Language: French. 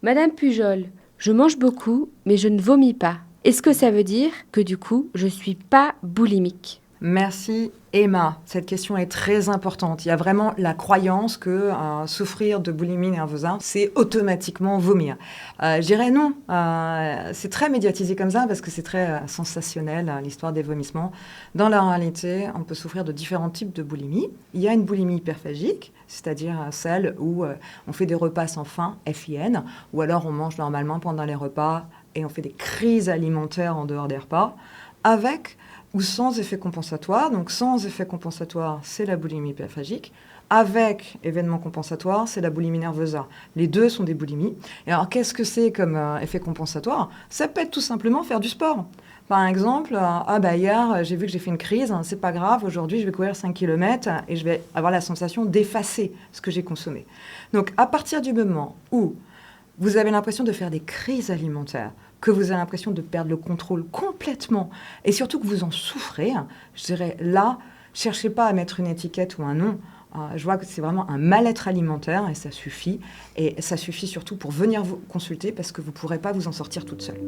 Madame Pujol, je mange beaucoup, mais je ne vomis pas. Est-ce que ça veut dire que du coup, je suis pas boulimique? Merci Emma. Cette question est très importante. Il y a vraiment la croyance que souffrir de boulimie nerveuse, c'est automatiquement vomir. Je dirais non. C'est très médiatisé comme ça parce que c'est très sensationnel, l'histoire des vomissements. Dans la réalité, on peut souffrir de différents types de boulimie. Il y a une boulimie hyperphagique, c'est-à-dire celle où on fait des repas sans faim, FIN, ou alors on mange normalement pendant les repas et on fait des crises alimentaires en dehors des repas, avec ou sans effet compensatoire. Donc sans effet compensatoire, c'est la boulimie hyperphagique. Avec événement compensatoire, c'est la boulimie nerveuse. Les deux sont des boulimies. Et alors qu'est-ce que c'est comme effet compensatoire? Ça peut être tout simplement faire du sport. Par exemple, hier, j'ai vu que j'ai fait une crise, hein, c'est pas grave, aujourd'hui je vais courir 5 km et je vais avoir la sensation d'effacer ce que j'ai consommé. Donc à partir du moment où vous avez l'impression de faire des crises alimentaires, que vous avez l'impression de perdre le contrôle complètement, et surtout que vous en souffrez, je dirais là, cherchez pas à mettre une étiquette ou un nom. Je vois que c'est vraiment un mal-être alimentaire et ça suffit. Et ça suffit surtout pour venir vous consulter parce que vous ne pourrez pas vous en sortir toute seule.